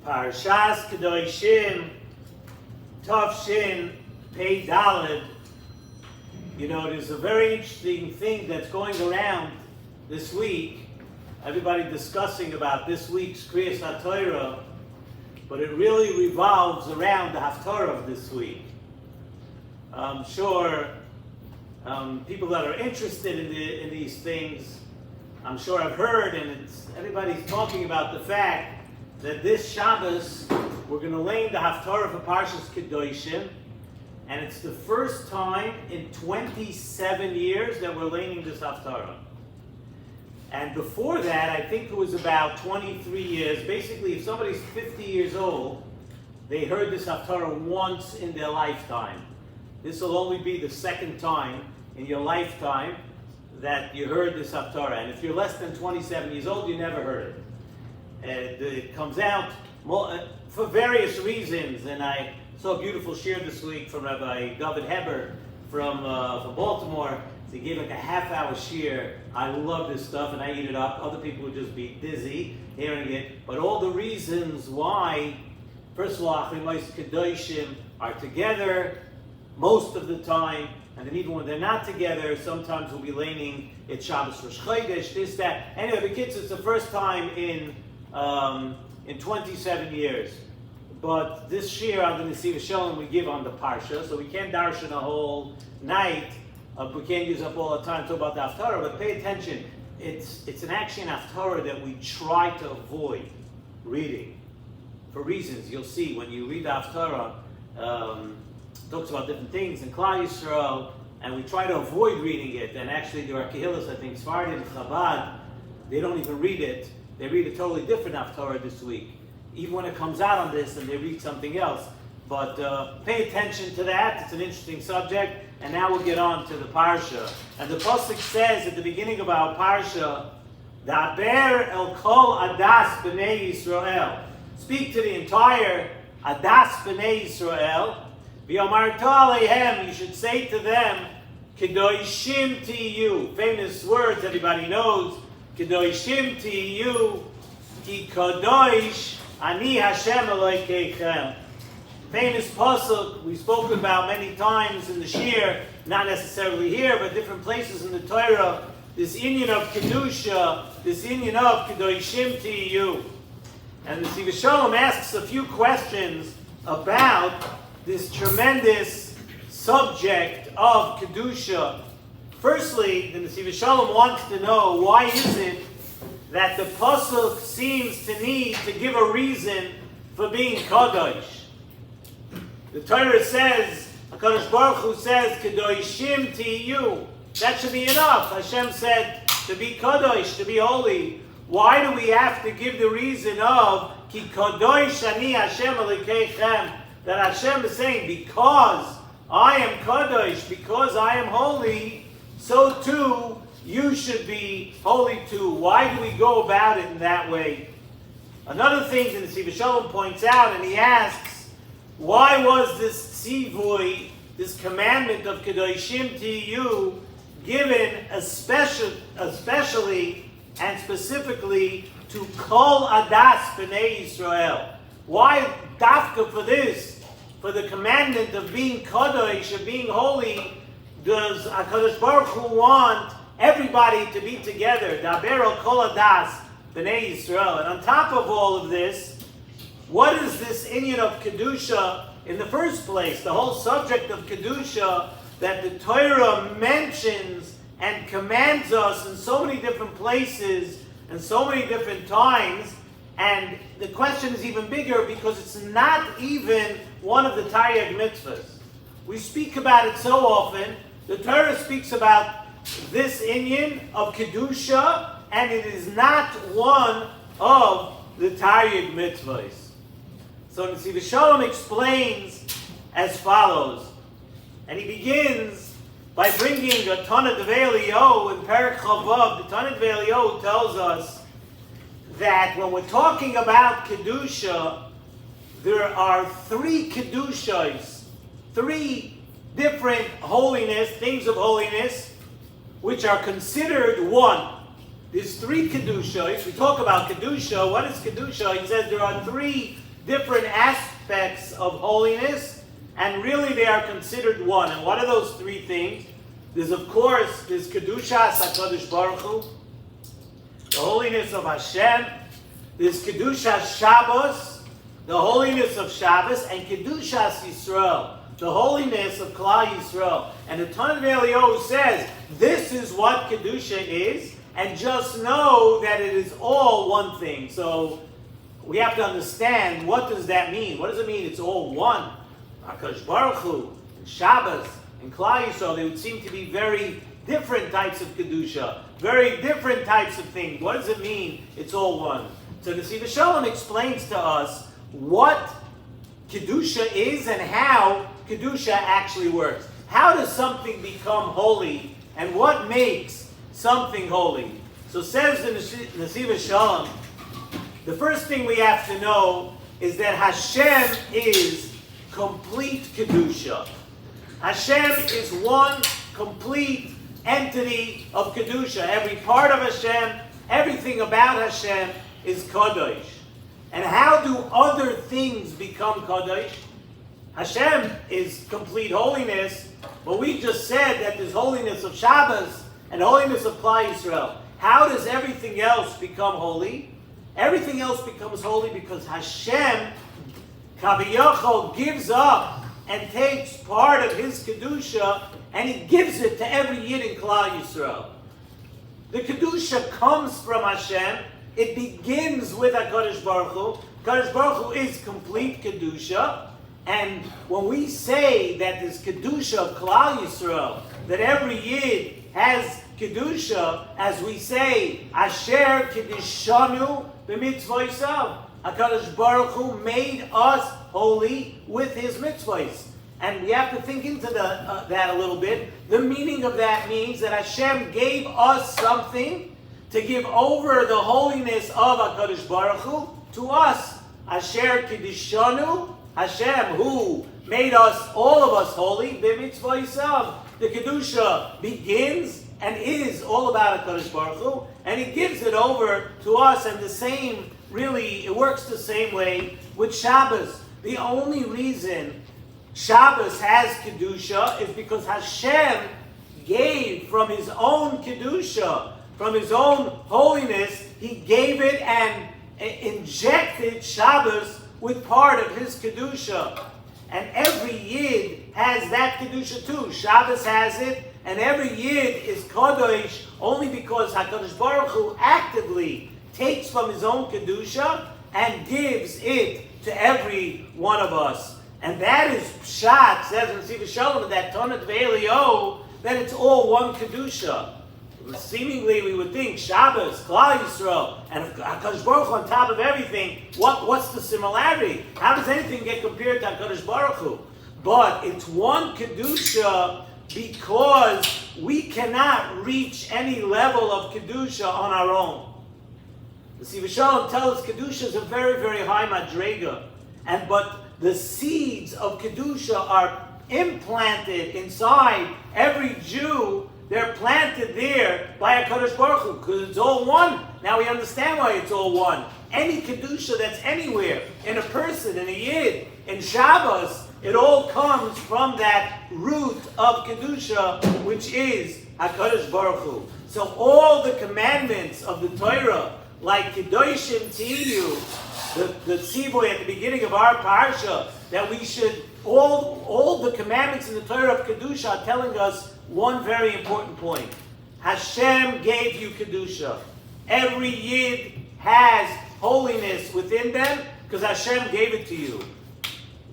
Parshas Kedoshim, Tavshin, Pei Daled. You know, there's a very interesting thing that's going around this week. Everybody discussing about this week's Kriyas HaTorah, but it really revolves around the Haftarah of this week. I'm sure people that are interested in these things, I'm sure I've heard, and everybody's talking about the fact that this Shabbos we're going to learn the Haftarah for Parshas Kedoshim, and it's the first time in 27 years that we're learning this Haftarah. And before that, I think it was about 23 years. Basically, if somebody's 50 years old, they heard this Haftarah once in their lifetime. This will only be the second time in your lifetime that you heard this Haftarah. And if you're less than 27 years old, you never heard it. It comes out for various reasons. And I saw a beautiful shir this week from Rabbi David Heber from Baltimore. He gave like a half-hour shir. I love this stuff, and I eat it up. Other people would just be dizzy hearing it. But all the reasons why, first of all, Nesivos Kedoshim are together most of the time, and then even when they're not together, sometimes we'll be learning it's Shabbos Rosh Chodesh, this, that. Anyway, the kids, it's the first time in 27 years. But this shir on the Nesivos Shalom we give on the Parsha, so we can't darshan a whole night. We can't use up all the time to talk about the Haftarah, but pay attention. It's an action Haftarah that we try to avoid reading for reasons. You'll see when you read the Haftarah, it talks about different things in Klal Yisrael, and we try to avoid reading it. And actually, there are Kehillas, I think, Sfardim, Chabad, they don't even read it. They read a totally different Haftarah this week, even when it comes out on this, and they read something else. But pay attention to that. It's an interesting subject. And now we'll get on to the Parsha. And the Pasuk says at the beginning of our Parsha, Daber el kol adas b'nei Yisrael. Speak to the entire adas b'nei Yisrael. V'yomarta aleihem, you should say to them, Kedoshim tiyu. Famous words everybody knows. Kedoshim tiyu, ki kadosh ani Hashem Elokeichem. Famous pasuk we spoke about many times in the shir, not necessarily here, but different places in the Torah. This inyan of kedusha, this inyan of kedoshim tiyu, and the Nesivos Shalom asks a few questions about this tremendous subject of kedusha. Firstly, the Nesivos Shalom wants to know why is it that the pasuk seems to need to give a reason for being kadosh. The Torah says, HaKadosh Baruch Hu says, Kedoshim tiyu. That should be enough. Hashem said to be kadosh, to be holy. Why do we have to give the reason of Ki kadosh ani Hashem Elokeichem? That Hashem is saying, because I am kadosh, because I am holy, so too you should be holy too. Why do we go about it in that way? Another thing that the Nesivos Shalom points out, and he asks, why was this tzivui, this commandment of Kedoshim Tiyu, given especially and specifically to Kol Adas B'nei Yisrael? Why dafka for this, for the commandment of being Kadosh, of being holy, does HaKadosh Baruch Hu want everybody to be together? Daber al Kol Adas B'nei Yisrael. And on top of all of this, what is this inyan of Kedusha in the first place? The whole subject of Kedusha that the Torah mentions and commands us in so many different places and so many different times. And the question is even bigger because it's not even one of the Taryag mitzvahs. We speak about it so often. The Torah speaks about this inyan of Kedusha, and it is not one of the Taryag mitzvahs. So Nesivos Shalom explains as follows, and he begins by bringing a Tana Devei Eliyahu in Perek Chavav. The Tana Devei Eliyahu tells us that when we're talking about Kedusha, there are three Kedushas, three different holiness, things of holiness, which are considered one. There's three Kedushas. We talk about Kedusha. What is Kedusha? He says there are three different aspects of holiness, and really they are considered one. And what are those three things? There's, of course, there's Kedushas HaKadosh Baruch Hu, the holiness of Hashem. There's Kedushas Shabbos, the holiness of Shabbos, and Kedushas Yisrael, the holiness of Klal Yisrael. And the Tanakh Eliyahu says, this is what Kedusha is, and just know that it is all one thing. So we have to understand, what does that mean? What does it mean it's all one? HaKadosh Baruch Hu, and Shabbos, and Klal Yisrael, they would seem to be very different types of Kedusha, very different types of things. What does it mean it's all one? So Nesivos Shalom explains to us what Kedusha is and how Kedusha actually works. How does something become holy, and what makes something holy? So says the Nesivos Shalom, the first thing we have to know is that Hashem is complete Kedusha. Hashem is one complete entity of Kedusha. Every part of Hashem, everything about Hashem is Kadosh. And how do other things become Kadosh? Hashem is complete holiness, but we just said that there's holiness of Shabbos and holiness of Klal Yisrael. How does everything else become holy? Everything else becomes holy because Hashem, Kaviyachol, gives up and takes part of His Kedusha and He gives it to every Yid in Klal Yisrael. The Kedusha comes from Hashem. It begins with HaKadosh Baruch Hu. HaKadosh Baruch Hu is complete Kedusha. And when we say that there's Kedusha of Klal Yisrael, that every Yid has Kedusha, as we say, Asher Kedishanu b'mitzvosav. HaKadosh Baruch Hu made us holy with His mitzvahs. And we have to think into that a little bit. The meaning of that means that Hashem gave us something to give over the holiness of HaKadosh Baruch Hu to us. Asher Kedishanu, Hashem, who made us, all of us, holy, b'mitzvah Yisav. The Kedusha begins and is all about HaKadosh Baruch Hu, and He gives it over to us, and the same, really, it works the same way with Shabbos. The only reason Shabbos has Kedusha is because Hashem gave from His own Kedusha, from His own holiness, He gave it and injected Shabbos with part of His Kedusha. And every Yid has that Kedusha too. Shabbos has it, and every Yid is Kadosh only because HaKadosh Baruch Hu actively takes from His own Kedusha and gives it to every one of us. And that is Pshat, says in Nesivos Shalom, that Tanakh Ve'elio, that it's all one Kedusha. Seemingly, we would think Shabbos, Klal Yisrael, and HaKadosh Baruch Hu on top of everything. What's the similarity? How does anything get compared to HaKadosh Baruch Hu? But it's one Kedusha because we cannot reach any level of Kedusha on our own. The Nesivos Shalom tells us Kedusha is a very, very high madrega, but the seeds of Kedusha are implanted inside every Jew. They're planted there by HaKadosh Baruch Hu because it's all one. Now we understand why it's all one. Any Kedusha that's anywhere, in a person, in a Yid, in Shabbos, it all comes from that root of Kedusha, which is HaKadosh Baruch Hu. So all the commandments of the Torah, like Kedoshim Tiyu, the tzivoy at the beginning of our parsha, that we should, all the commandments in the Torah of Kedusha are telling us one very important point. Hashem gave you Kedusha. Every Yid has holiness within them because Hashem gave it to you.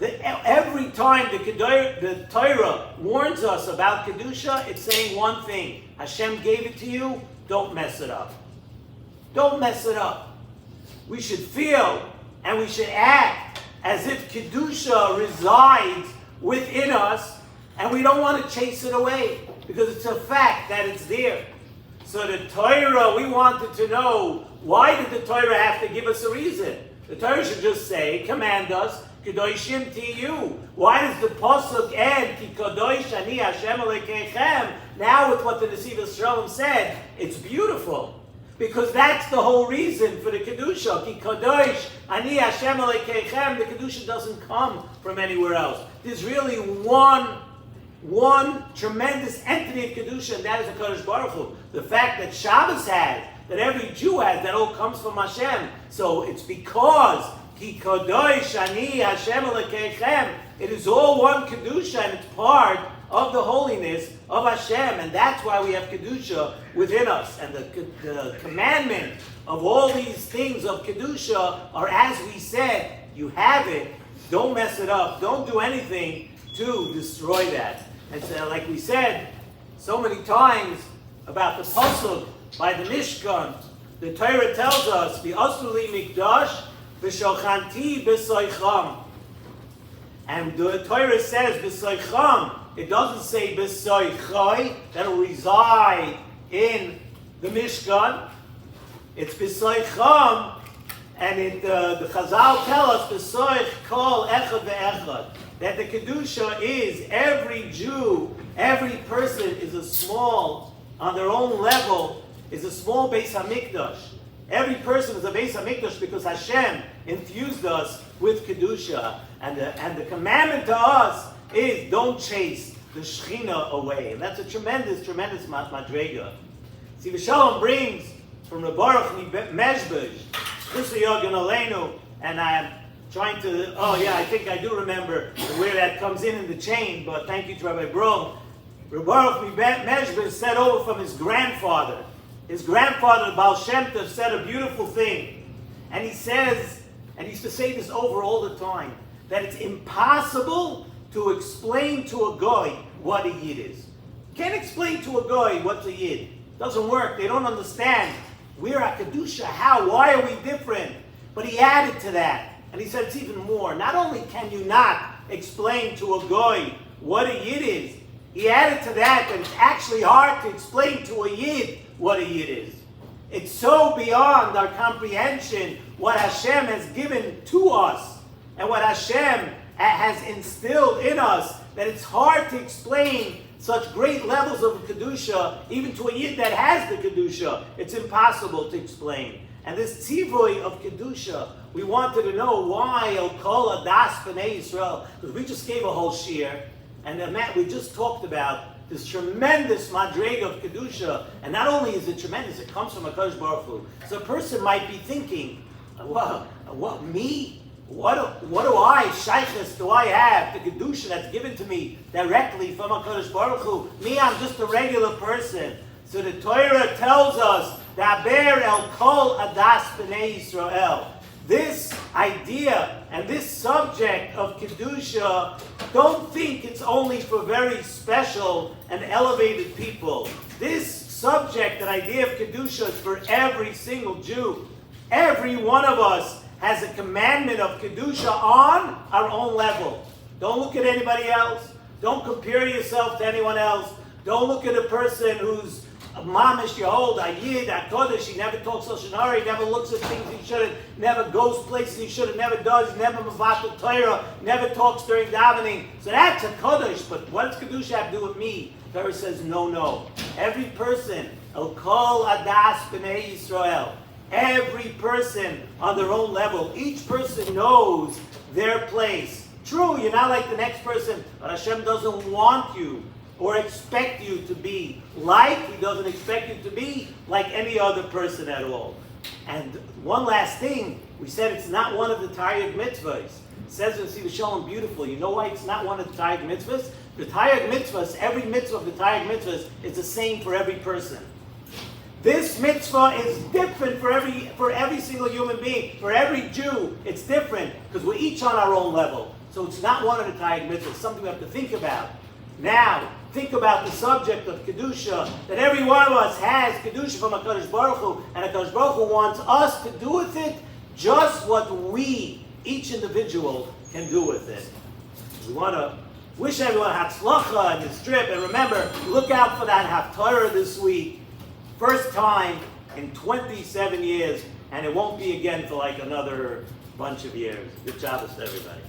Every time the Torah warns us about Kedusha, it's saying one thing. Hashem gave it to you, don't mess it up. Don't mess it up. We should feel and we should act as if Kedusha resides within us, and we don't want to chase it away because it's a fact that it's there. So the Torah, we wanted to know, why did the Torah have to give us a reason? The Torah should just say, command us, Kedoshim Tiyu. Why does the Pasuk end, Ki Kadosh Ani Hashem Elokeichem? Now with what the Nesivos Shalom said, it's beautiful. Because that's the whole reason for the Kedusha. Ki Kadosh, Ani Hashem Elokeichem, the Kedusha doesn't come from anywhere else. There's really one tremendous entity of Kedusha, and that is the Kadosh Baruch Hu. The fact that Shabbos has, that every Jew has, that all comes from Hashem. So it's because Ki Kadosh, Ani Hashem Elokeichem, it is all one Kedusha, and it's part of the holiness of Hashem, and that's why we have Kedusha within us. And the commandment of all these things of Kedusha are, as we said, you have it, don't mess it up, don't do anything to destroy that. And so, like we said so many times about the pasuk by the Mishkan, the Torah tells us, V'asu li mikdash v'shochanti b'soicham. And the Torah says b'soicham. It doesn't say b'soichai, that will reside in the Mishkan. It's b'soicham, and the Chazal tell us b'soich kol echad ve'echad, that the Kedusha is every Jew, every person is a small, on their own level, is a small Beis HaMikdash. Every person is a Beis HaMikdash because Hashem infused us with Kedusha. And the commandment to us is don't chase the Shechina away. And that's a tremendous, tremendous madrega. Nesivos Shalom brings from the Baruch Mezbej, Chusayog and Aleinu, and I'm trying to, I think I do remember where that comes in the chain, but thank you to Rabbi Brom. Baruch Mezbej said over from his grandfather. His grandfather, the Baal Shem Tov, said a beautiful thing. And he says, and he used to say this over all the time, that it's impossible to explain to a goy what a yid is. You can't explain to a goy what's a yid. It doesn't work. They don't understand. We're a Kedusha. How? Why are we different? But he added to that. And he said it's even more. Not only can you not explain to a goy what a yid is, he added to that it's actually hard to explain to a yid what a yid is. It's so beyond our comprehension what Hashem has given to us and what Hashem has instilled in us that it's hard to explain such great levels of Kedusha, even to a Yid that has the Kedusha. It's impossible to explain. And this tzivoy of Kedusha, we wanted to know why El Kol Adas B'nai Yisrael, because we just gave a whole shiur, and we just talked about this tremendous madrega of Kedusha, and not only is it tremendous, it comes from HaKadosh Baruch Hu. So a person might be thinking, me? What do I, shaykhus, do I have, the Kedusha that's given to me directly from HaKadosh Baruch Hu? Me, I'm just a regular person. So the Torah tells us, Daber el kol adas b'nei Yisrael. This idea and this subject of Kedusha, don't think it's only for very special and elevated people. This subject and idea of Kedusha is for every single Jew. Every one of us has a commandment of Kedusha on our own level. Don't look at anybody else. Don't compare yourself to anyone else. Don't look at a person who's a mamish, Yehold, a Yid, a Kodesh, he never talks Lashon Hara, he never looks at things he shouldn't, never goes places he shouldn't, never does, never mevatel Torah, never talks during davening. So that's a Kodesh, but what does Kedusha have to do with me? Torah says, no. Every person, El Kol Adas B'nai Yisrael, every person on their own level, each person knows their place. True, you're not like the next person, but Hashem doesn't want you or expect you to be like, He doesn't expect you to be like any other person at all. And one last thing, we said it's not one of the Taryag mitzvahs. It says in Nesivos Shalom beautiful. You know why it's not one of the Taryag mitzvahs? The Taryag mitzvahs, every mitzvah of the Taryag mitzvahs is the same for every person. This mitzvah is different for every single human being, for every Jew. It's different because we're each on our own level. So it's not one of the Taryag mitzvahs. It's something we have to think about. Now, think about the subject of Kedusha, that every one of us has Kedusha from HaKadosh Baruch Hu, and HaKadosh Baruch Hu wants us to do with it just what we, each individual, can do with it. We want to wish everyone Hatzlacha in this trip, and remember, look out for that Haftarah this week. First time in 27 years, and it won't be again for like another bunch of years. Good job to everybody.